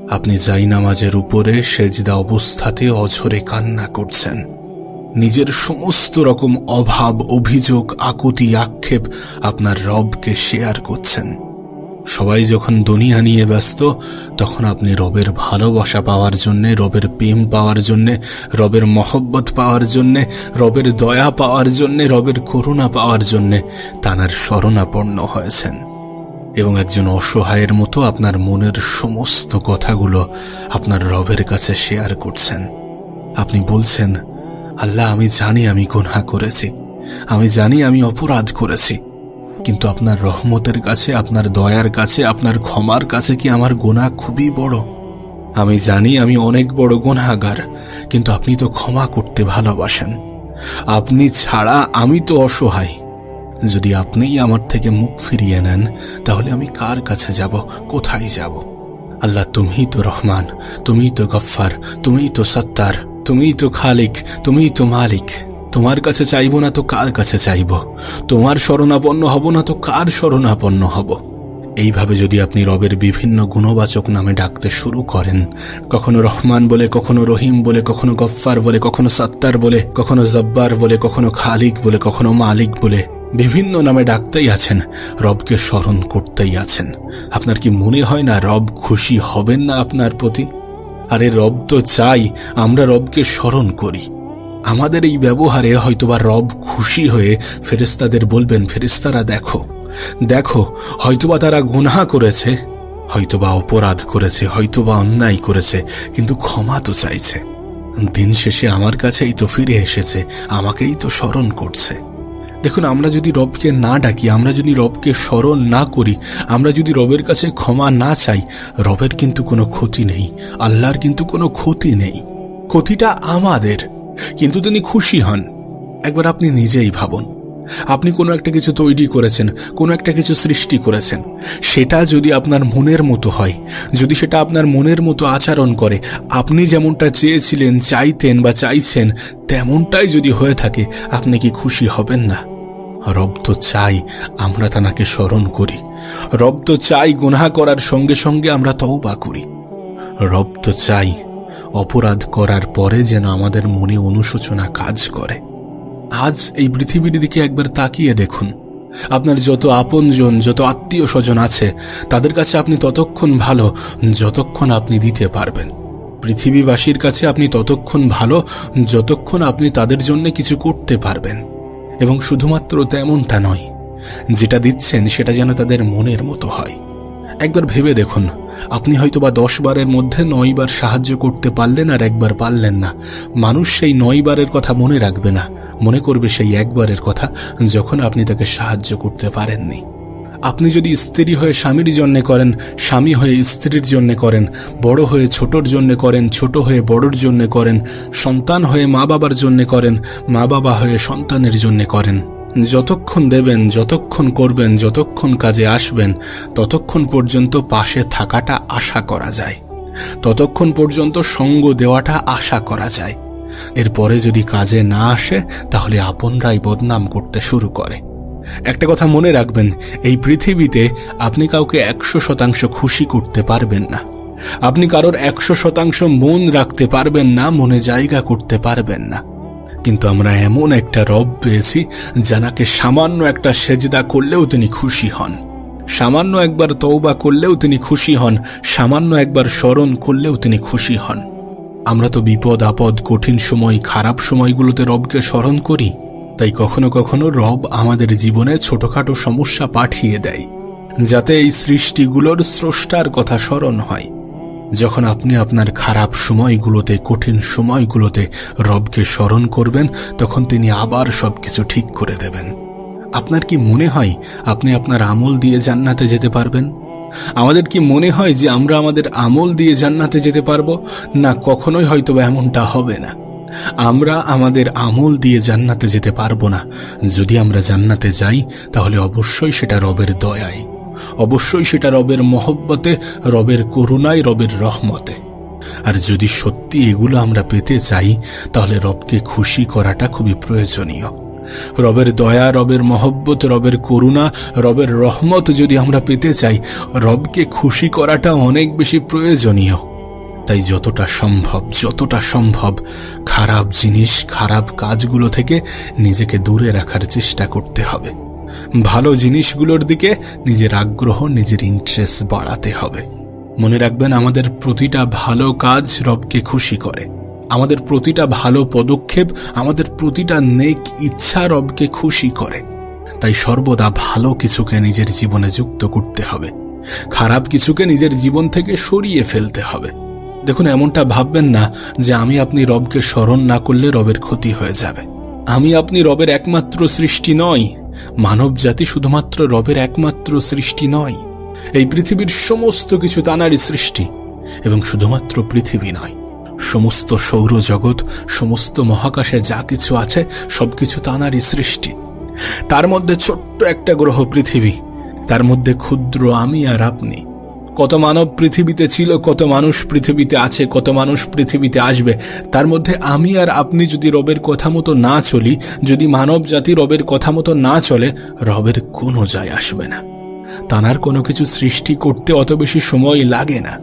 আপনি জায়নামাজের উপরে সেজদা অবস্থাতে অঝরে কান্না করছেন। নিজের সমস্ত রকম অভাব, অভিযোগ, আকুতি, আক্ষেপ আপনার রবকে শেয়ার করছেন। সবাই যখন দুনিয়া নিয়ে ব্যস্ত, তখন আপনি রবের ভালোবাসা পাওয়ার জন্যে, রবের প্রেম পাওয়ার জন্যে, রবের মহব্বত পাওয়ার জন্যে, রবের দয়া পাওয়ার জন্যে, রবের করুণা পাওয়ার জন্যে তাঁর শরণাপন্ন হয়েছেন। এবং একজন অসহায়ের মতো আপনার মনের সমস্ত কথাগুলো আপনার রবের কাছে শেয়ার করছেন। আপনি বলছেন, আল্লাহ, আমি জানি আমি গুনাহ করেছি, আমি জানি আমি অপরাধ করেছি, কিন্তু আপনার রহমতের কাছে, আপনার দয়ার কাছে, আপনার ক্ষমার কাছে কি আমার গুনাহ খুবই বড়? আমি জানি আমি অনেক বড় গুনাহগার, কিন্তু আপনি তো ক্ষমা করতে ভালোবাসেন। আপনি ছাড়া আমি তো অসহায়। যদি আপনিই আমার থেকে মুখ ফিরিয়ে নেন, তাহলে আমি কার কাছে যাব, কোথায় যাব? আল্লাহ, তুমিই তো রহমান, তুমিই তো গফফার, তুমিই তো সত্তার, তুমিই তো খালিক, তুমিই তো মালিক। তোমার কাছে চাইব না তো কার কাছে চাইব? তোমার শরণাপন্ন হব না তো কার শরণাপন্ন হব? এইভাবে যদি আপনি রবের বিভিন্ন গুণবাচক নামে ডাকতে শুরু করেন, কখনো রহমান বলে, কখনো রহিম বলে, কখনো গফফার বলে, কখনো সত্তার বলে, কখনো জব্বার বলে, কখনো খালিক বলে, কখনো মালিক বলে, বিভিন্ন নামে ডাকতেই আছেন, রবকে স্মরণ করতেই আছেন, আপনার কি মনে হয় না রব খুশি হবেন না আপনার প্রতি? আরে রব তো চাই আমরা রবকে স্মরণ করি। আমাদের এই ব্যবহারে হয়তোবা রব খুশি হয়ে ফেরেশতাদের বলবেন, ফেরেশতারা দেখো দেখো, হয়তোবা তারা গুনাহ করেছে, হয়তোবা অপরাধ করেছে, হয়তোবা অন্যায় করেছে, কিন্তু ক্ষমা তো চাইছে। দিন শেষে আমার কাছেই তো ফিরে এসেছে, আমাকেই তো স্মরণ করছে। দেখুন, আমরা যদি রবকে না ডাকি, আমরা যদি রবকে স্মরণ না করি, আমরা যদি রবের কাছে ক্ষমা না চাই, রবের কিন্তু কোনো ক্ষতি নেই, আল্লাহর কিন্তু কোনো ক্ষতি নেই। ক্ষতিটা আমাদের, কিন্তু তিনি খুশি হন। একবার আপনি নিজেই ভাবুন, আপনি কোনো একটা কিছু তৈরি করেছেন, কোনো একটা কিছু সৃষ্টি করেছেন, সেটা যদি আপনার মনের মতো হয়, যদি সেটা আপনার মনের মতো আচরণ করে, আপনি যেমনটা চেয়েছিলেন, চাইতেন বা চাইছেন, তেমনটাই যদি হয়ে থাকে, আপনি কি খুশি হবেন না? রব তো চাই আমরা তাকে স্মরণ করি। রব তো চাই গুনাহ করার সঙ্গে সঙ্গে আমরা তওবা করি। রব তো চাই অপরাধ করার পরে যেন আমাদের মনে অনুশোচনা কাজ করে। আজ এই পৃথিবীর দিকে একবার তাকিয়ে দেখুন, আপনার যত আপনজন, যত আত্মীয় স্বজন আছে, তাদের কাছে আপনি ততক্ষণ ভালো যতক্ষণ আপনি দিতে পারবেন। পৃথিবীবাসীর কাছে আপনি ততক্ষণ ভালো যতক্ষণ আপনি তাদের জন্য কিছু করতে পারবেন। এবং শুধুমাত্র তেমনটা নয়, যেটা দিচ্ছেন সেটা যেন তাদের মনের মতো হয়। একবার ভেবে দেখুন, আপনি হয়তোবা 10 বারের মধ্যে 9 বার সাহায্য করতে পারলেন আর একবার পারলেন না। মানুষ সেই 9 বারের কথা মনে রাখবে না, মনে করবে সেই একবারের কথা যখন আপনি তাকে সাহায্য করতে পারেননি। আপনি যদি স্ত্রী হয়ে স্বামীর জন্য করেন, স্বামী হয়ে স্ত্রীর জন্য করেন, বড় হয়ে ছোটর জন্য করেন, ছোট হয়ে বড়র জন্য করেন, সন্তান হয়ে মা বাবার জন্য করেন, মা বাবা হয়ে সন্তানের জন্য করেন, যতক্ষণ দেবেন, যতক্ষণ করবেন, যতক্ষণ কাজে আসবেন, ততক্ষণ পর্যন্ত পাশে থাকাটা আশা করা যায়, ততক্ষণ পর্যন্ত সঙ্গ দেওয়াটা আশা করা যায়। এরপরে যদি কাজে না আসে, তাহলে আপনরাই বদনাম করতে শুরু করে। একটা কথা মনে রাখবেন, এই পৃথিবীতে আপনি কাউকে 100% খুশি করতে পারবেন না, আপনি কারোর 100% মন রাখতে পারবেন না, মনে জায়গা করতে পারবেন না। কিন্তু আমরা এমন একটা রব পেয়েছি, যাকে সামান্য একটা সেজদা করলেও তিনি খুশি হন, সামান্য একবার তওবা করলেও তিনি খুশি হন, সামান্য একবার স্মরণ করলেও তিনি খুশি হন। আমরা তো বিপদ আপদ, কঠিন সময়, খারাপ সময়গুলোতে রবকে স্মরণ করি। তাই কখনো কখনো রব আমাদের জীবনে ছোটখাটো সমস্যা পাঠিয়ে দেয়, যাতে এই সৃষ্টিগুলোর স্রষ্টার কথা স্মরণ হয়। যখন আপনি আপনার খারাপ সময়গুলোতে, কঠিন সময়গুলোতে রবকে স্মরণ করবেন, তখন তিনি আবার সবকিছু ঠিক করে দেবেন। আপনার কি মনে হয় আপনি আপনার আমল দিয়ে জান্নাতে যেতে পারবেন? আমাদের কি মনে হয় যে আমরা আমাদের আমল দিয়ে জান্নাতে যেতে পারবো? না, কখনোই হয়তো এমনটা হবে না। আমরা আমাদের আমল দিয়ে জান্নাতে যেতে পারবো না। যদি আমরা জান্নাতে যাই, তাহলে অবশ্যই সেটা রবের দয়ায়, অবশ্যই সেটা রবের মহব্বতে, রবের করুণায়, রবের রহমতে। আর যদি সত্যি এগুলো আমরা পেতে চাই, তাহলে রবকে খুশি করাটা খুবই প্রয়োজনীয়। রবের দয়া, রবের মহব্বত, রবের করুণা, রবের রহমত যদি আমরা পেতে চাই, রবকে খুশি করাটা অনেক বেশি প্রয়োজনীয়। তাই যতটা সম্ভব খারাপ জিনিস, খারাপ কাজগুলো থেকে নিজেকে দূরে রাখার চেষ্টা করতে হবে। ভালো জিনিসগুলোর দিকে নিজের আগ্রহ, নিজের ইন্টারেস্ট বাড়াতে হবে। মনে রাখবেন, আমাদের প্রতিটা ভালো কাজ রবকে খুশি করে। আমাদের প্রতিটা ভালো পদক্ষেপ, আমাদের প্রতিটা নেক ইচ্ছা রবকে খুশি করে। তাই সর্বদা ভালো কিছুকে নিজের জীবনে যুক্ত করতে হবে, খারাপ কিছুকে নিজের জীবন থেকে সরিয়ে ফেলতে হবে। দেখুন, এমনটা ভাববেন না যে আমি আপনি রবকে স্মরণ না করলে রবের ক্ষতি হয়ে যাবে। আমি আপনি রবের একমাত্র সৃষ্টি নয়, মানব জাতি শুধুমাত্র রবের একমাত্র সৃষ্টি নয়। এই পৃথিবীর সমস্ত কিছু তাঁরই সৃষ্টি, এবং শুধুমাত্র পৃথিবী নয়, সমস্ত সৌরজগৎ, সমস্ত মহাকাশে যা কিছু আছে সবকিছু তাঁরই সৃষ্টি। তার মধ্যে ছোট্ট একটা গ্রহ পৃথিবী, তার মধ্যে ক্ষুদ্র আমি আর আপনি। কত মানব পৃথিবীতে ছিল, কত মানুষ পৃথিবীতে আছে, কত মানুষ পৃথিবীতে আসবে, তার মধ্যে আমি আর আপনি যদি রবের কথা মতো না চলি, যদি মানব জাতি রবের কথা মতো না চলে, রবের কোনো যায় আসবে না। তাঁর কোনো কিছু সৃষ্টি করতে অত বেশি সময় লাগে না।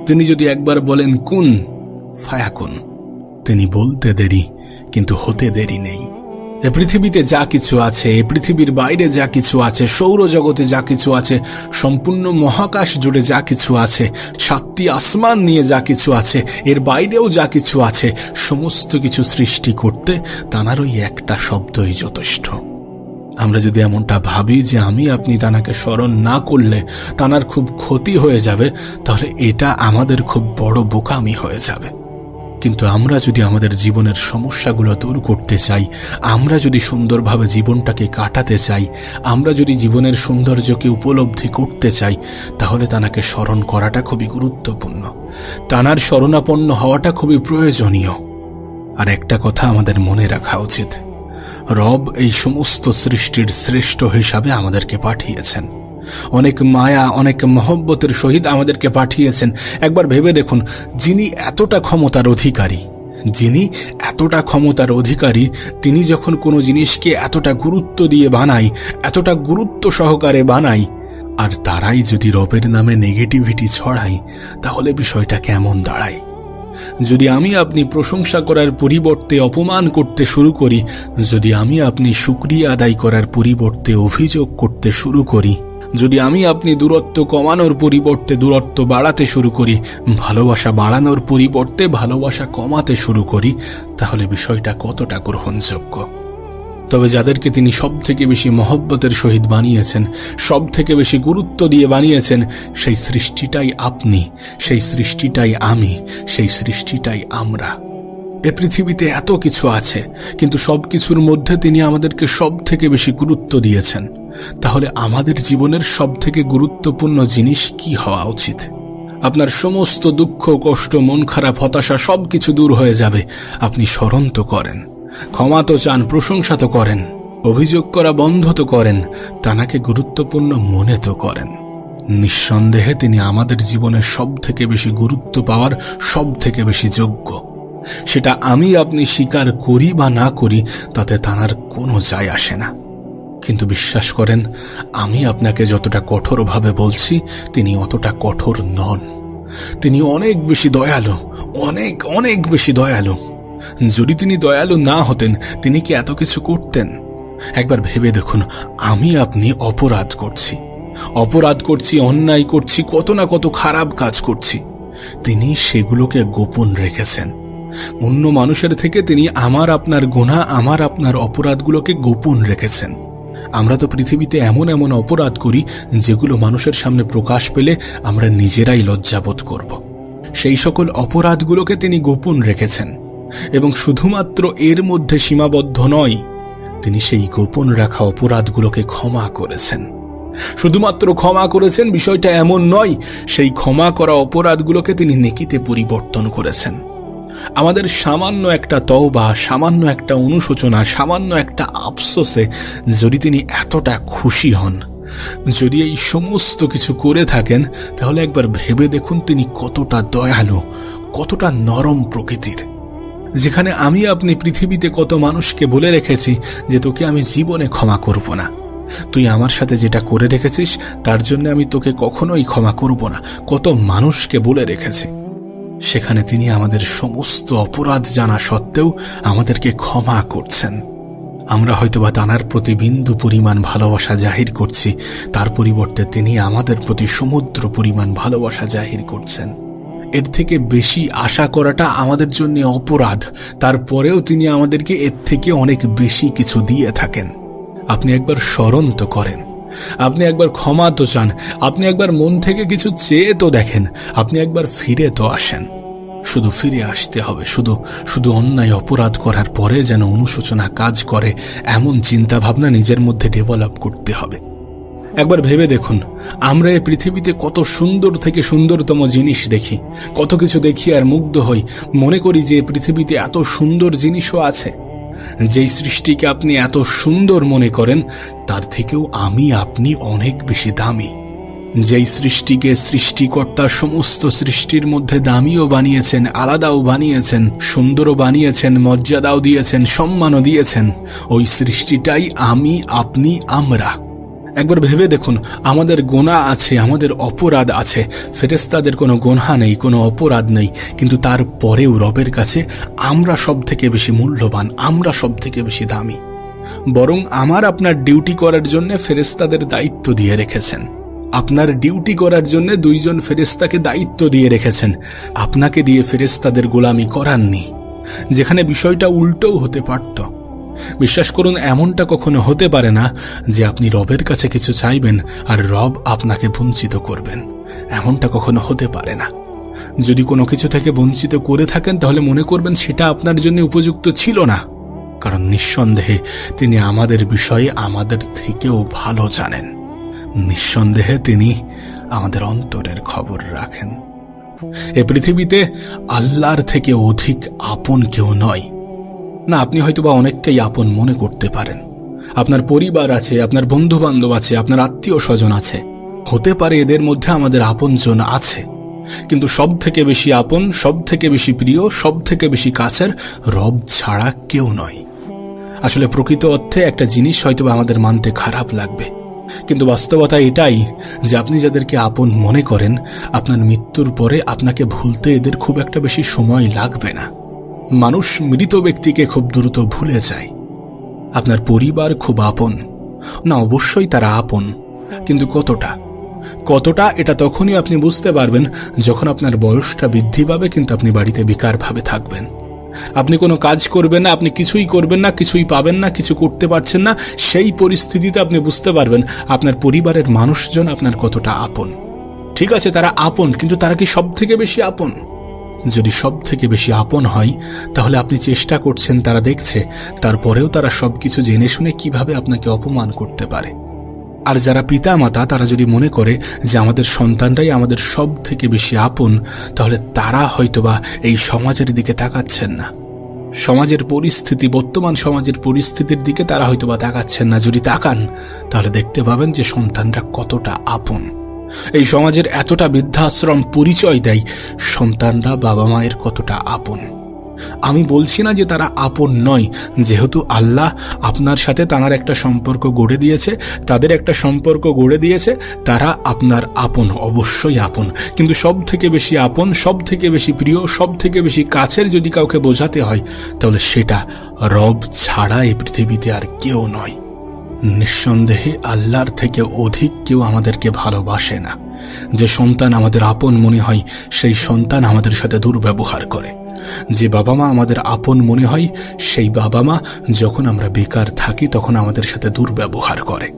তিনি যদি একবার বলেন কুন ফায়াকুন, তিনি বলতে দেরি কিন্তু হতে দেরি নেই। এ পৃথিবীতে যা কিছু আছে, এ পৃথিবীর বাইরে যা কিছু আছে, সৌরজগতে যা কিছু আছে, সম্পূর্ণ মহাকাশ জুড়ে যা কিছু আছে, 7টি আসমান নিয়ে যা কিছু আছে, এর বাইরেও যা কিছু আছে, সমস্ত কিছু সৃষ্টি করতে তাঁর ওই একটা শব্দই যথেষ্ট। আমরা যদি এমনটা ভাবি যে আমি আপনি তাঁকে স্মরণ না করলে তাঁর খুব ক্ষতি হয়ে যাবে, তাহলে এটা আমাদের খুব বড় বোকামি হয়ে যাবে। কিন্তু আমরা যদি আমাদের জীবনের সমস্যাগুলো দূর করতে চাই, আমরা যদি সুন্দরভাবে জীবনটাকে কাটাতে চাই, আমরা যদি জীবনের সৌন্দর্যকে উপলব্ধি করতে চাই, তাহলে তাঁকে স্মরণ করাটা খুবই গুরুত্বপূর্ণ। তাঁর শরণাপন্ন হওয়াটা খুবই প্রয়োজনীয়। আর একটা কথা আমাদের মনে রাখা উচিত, রব এই সমস্ত সৃষ্টির শ্রেষ্ঠ হিসাবে আমাদেরকে পাঠিয়েছেন। অনেক মায়া, অনেক মহব্বতের সহিত আমাদেরকে পাঠিয়েছেন। একবার ভেবে দেখুন, যিনি এতটা ক্ষমতার অধিকারী, তিনি যখন কোনো জিনিসকে এতটা গুরুত্ব দিয়ে বানায়, এতটা গুরুত্ব সহকারে বানায়, আর তারাই যদি রবের নামে নেগেটিভিটি ছড়ায়, তাহলে বিষয়টা কেমন দাঁড়ায়? যদি আমি আপনি প্রশংসা করার পরিবর্তে অপমান করতে শুরু করি, যদি আমি আপনি শুকরিয়া আদায় করার পরিবর্তে অভিযোগ করতে শুরু করি, যদি আমি আপনি দূরত্ব কমানোর পরিবর্তে দূরত্ব বাড়াতে শুরু করি, ভালোবাসা বাড়ানোর পরিবর্তে ভালোবাসা কমাতে শুরু করি, তাহলে বিষয়টা কতটা গ্রহণযোগ্য? তবে যাদেরকে তিনি সব থেকে বেশি মহব্বতের সহিত বানিয়েছেন, সব থেকে বেশি গুরুত্ব দিয়ে বানিয়েছেন, সেই সৃষ্টিটাই আপনি, সেই সৃষ্টিটাই আমি, সেই সৃষ্টিটাই আমরা। এ পৃথিবীতে এত কিছু আছে, কিন্তু সব কিছুর মধ্যে তিনি আমাদেরকে সব থেকে বেশি গুরুত্ব দিয়েছেন। তাহলে আমাদের জীবনের সব থেকে গুরুত্বপূর্ণ জিনিস কি হওয়া উচিত? আপনার সমস্ত দুঃখ, কষ্ট, মন খারাপ, হতাশা সবকিছু দূর হয়ে যাবে। আপনি স্মরণ তো করেন, ক্ষমা তো চান, প্রশংসা তো করেন, অভিযোগ করা বন্ধ তো করেন, তাঁকে গুরুত্বপূর্ণ মনে তো করেন। নিঃসন্দেহে তিনি আমাদের জীবনের সব থেকে বেশি গুরুত্ব পাওয়ার সব থেকে বেশি যোগ্য। সেটা আমি আপনি স্বীকার করি বা না করি, তাতে তাঁর কোনো যায় আসে না। কিন্তু বিশ্বাস করেন, আমি আপনাকে যতটা কঠোরভাবে বলছি, তিনি অতটা কঠোর নন। তিনি অনেক বেশি দয়ালু, অনেক বেশি দয়ালু। যদি তিনি দয়ালু না হতেন, তিনি কি এত কিছু করতেন? একবার ভেবে দেখুন, আমি আপনি অপরাধ করছি, অন্যায় করছি, কত না কত খারাপ কাজ করছি। তিনি সেগুলোকে গোপন রেখেছেন। অন্য মানুষের থেকে তিনি আমার আপনার গুনাহ, আমার আপনার অপরাধগুলোকে গোপন রেখেছেন। আমরা তো পৃথিবীতে এমন এমন অপরাধ করি যেগুলো মানুষের সামনে প্রকাশ পেলে আমরা নিজেরাই লজ্জাবোধ করব। সেই সকল অপরাধগুলোকে তিনি গোপন রেখেছেন, এবং শুধুমাত্র এর মধ্যে সীমাবদ্ধ নয়, তিনি সেই গোপন রাখা অপরাধগুলোকে ক্ষমা করেছেন। শুধুমাত্র ক্ষমা করেছেন বিষয়টা এমন নয়, সেই ক্ষমা করা অপরাধগুলোকে তিনি নেকিতে পরিবর্তন করেছেন। আমাদের সামান্য একটা তওবা, সামান্য একটা অনুশোচনা, সামান্য একটা আফসোসে যদি তিনি এতটা খুশি হন, যদি এই সমস্ত কিছু করে থাকেন, তাহলে একবার ভেবে দেখুন তিনি কতটা দয়ালু, কতটা নরম প্রকৃতির। যেখানে আমি আপনি পৃথিবীতে কত মানুষকে বলে রেখেছি যে তোকে আমি জীবনে ক্ষমা করব না, তুই আমার সাথে যেটা করে রেখেছিস তার জন্য আমি তোকে কখনোই ক্ষমা করব না, কত মানুষকে বলে রেখেছি। সেখানে তিনি আমাদের সমস্ত অপরাধ জানা সত্ত্বেও আমাদেরকে ক্ষমা করছেন। আমরা হয়তোবা তাঁর প্রতি বিন্দু পরিমাণ ভালোবাসা জাহির করছি, তার পরিবর্তে তিনি আমাদের প্রতি সমুদ্র পরিমাণ ভালোবাসা জাহির করছেন। এর থেকে বেশি আশা করাটা আমাদের জন্য অপরাধ। তারপরেও তিনি আমাদেরকে এর থেকে অনেক বেশি কিছু দিয়ে থাকেন। আপনি একবার স্মরণ তো করেন, আপনি একবার ক্ষমা তো চান, আপনি একবার মন থেকে কিছু চেয়ে তো দেখেন, আপনি একবার ফিরে তো আসেন। শুধু ফিরে আসতে হবে, শুধু অন্যায় অপরাধ করার পরে যেন অনুশোচনা কাজ করে এমন চিন্তা ভাবনা নিজের মধ্যে ডেভেলপ করতে হবে। একবার ভেবে দেখুন, আমরা এই পৃথিবীতে কত সুন্দর থেকে সুন্দরতম জিনিস দেখি, কত কিছু দেখি আর মুগ্ধ হই, মনে করি যে পৃথিবীতে এত সুন্দর জিনিসও আছে। যেই সৃষ্টিকে আপনি এত সুন্দর মনে করেন তার থেকেও আপনি অনেক বেশি দামি। যেই সৃষ্টিকে সৃষ্টিকর্তা সমস্ত সৃষ্টির মধ্যে দামিও বানিয়েছেন, আলাদাও বানিয়েছেন, সুন্দরও বানিয়েছেন, মর্যাদাও দিয়েছেন, সম্মানও দিয়েছেন, ওই সৃষ্টিটাই আপনি, আমরা। একবার ভেবে দেখুন, আমাদের গোনা আছে, আমাদের অপরাধ আছে, ফেরেশতাদের কোনো গোনা নেই, কোনো অপরাধ নেই, কিন্তু তারপরেও রবের কাছে আমরা সব থেকে বেশি মূল্যবান, আমরা সব থেকে বেশি দামি। বরং আপনার ডিউটি করার জন্য ফেরেশতাদের দায়িত্ব দিয়ে রেখেছেন। আপনার ডিউটি করার জন্য 2 জন ফেরেশতাকে দায়িত্ব দিয়ে রেখেছেন, আপনাকে দিয়ে ফেরেশতাদের গোলামি করাননি। যেখানে বিষয়টা উল্টোও হতে পারত। বিশ্বাস করুন, এমনটা কখনো হতে পারে না যে আপনি রবের কাছে কিছু চাইবেন আর রব আপনাকে বঞ্চিত করবেন। এমনটা কখনো হতে পারে না। যদি কোনো কিছু থেকে বঞ্চিত করে থাকেন তাহলে মনে করবেন সেটা আপনার জন্য উপযুক্ত ছিল না, কারণ নিঃসন্দেহে তিনি আমাদের বিষয়ে আমাদের থেকেও ভালো জানেন। নিঃসন্দেহে তিনি আমাদের অন্তরের খবর রাখেন। এ পৃথিবীতে আল্লাহর থেকে অধিক আপন কেউ নয়। না, আপনি হয়তোবা অনেককেই আপন মনে করতে পারেন। আপনার পরিবার আছে, আপনার বন্ধু বান্ধব আছে, আপনার আত্মীয় স্বজন আছে, হতে পারে এদের মধ্যে আমাদের আপনজন আছে, কিন্তু সব থেকে বেশি আপন, সব থেকে বেশি প্রিয়, সব থেকে বেশি কাছের রব ছাড়া কেউ নয়। আসলে প্রকৃত অর্থে একটা জিনিস হয়তোবা আমাদের মানতে খারাপ লাগবে, কিন্তু বাস্তবতা এটাই যে আপনি যাদেরকে আপন মনে করেন, আপনার মৃত্যুর পরে আপনাকে ভুলতে এদের খুব একটা বেশি সময় লাগবে না। মানুষ মৃত ব্যক্তিকে খুব দ্রুত ভুলে যায়। আপনার পরিবার খুব আপন না, অবশ্যই তারা আপন, কিন্তু কতটা এটা তখনই আপনি বুঝতে পারবেন যখন আপনার বয়সটা বৃদ্ধি পাবে, কিন্তু আপনি বাড়িতে বেকারভাবে থাকবেন। আপনি কোনো কাজ করবেন না, আপনি কিছুই করবেন না, কিছুই পাবেন না, কিছু করতে পারছেন না। সেই পরিস্থিতিতে আপনি বুঝতে পারবেন আপনার পরিবারের মানুষজন আপনার কতটা আপন। ঠিক আছে, তারা আপন, কিন্তু তারা কি সব থেকে বেশি আপন? যদি সব থেকে বেশি আপন হয় তাহলে আপনি চেষ্টা করছেন, তারা দেখছে, তারপরেও তারা সবকিছু জেনে শুনে কিভাবে আপনাকে অপমান করতে পারে। আর যারা পিতা মাতা, তারা যদি মনে করে যে আমাদের সন্তানরাই আমাদের সব থেকে বেশি আপন, তাহলে তারা হয়তোবা এই সমাজের দিকে তাকাচ্ছেন না। সমাজের পরিস্থিতি, বর্তমান সমাজের পরিস্থিতির দিকে তারা হয়তোবা তাকাচ্ছেন না। যদি তাকান তাহলে দেখতে পাবেন যে সন্তানরা কতটা আপন। এই সমাজের এতটা বৃদ্ধাশ্রম পরিচয় দেয় সন্তানরা বাবা মায়ের কতটা আপন। আমি বলছি না যে তারা আপন নয়, যেহেতু আল্লাহ আপনার সাথে তার একটা সম্পর্ক গড়ে দিয়েছে, তাদের একটা সম্পর্ক গড়ে দিয়েছে, তারা আপনার আপন, অবশ্যই আপন। কিন্তু সব থেকে বেশি আপন, সব থেকে বেশি প্রিয়, সব থেকে বেশি কাছের যদি কাউকে বোঝাতে হয় তাহলে সেটা রব ছাড়া এই পৃথিবীতে আর কেউ নয়। নিঃসন্দেহে আল্লাহর থেকে অধিক কেউ আমাদেরকে ভালোবাসে না। যে সন্তান আমাদের আপন মনে হয় সেই সন্তান আমাদের সাথে দুর্ব্যবহার করে। যে বাবা মা আমাদের আপন মনে হয় সেই বাবা মা যখন আমরা বেকার থাকি তখন আমাদের সাথে দুর্ব্যবহার করে।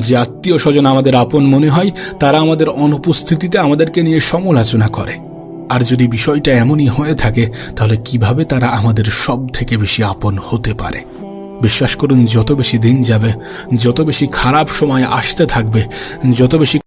যে আত্মীয় স্বজন আমাদের আপন মনে হয় তারা আমাদের অনুপস্থিতিতে আমাদেরকে নিয়ে সমালোচনা করে। আর যদি বিষয়টা এমনই হয়ে থাকে তাহলে কিভাবে তারা আমাদের সব থেকে বেশি আপন হতে পারে? বিশ্বাস করুন, যত বেশি দিন যাবে, যত বেশি খারাপ সময় আসতে থাকবে, যত বেশি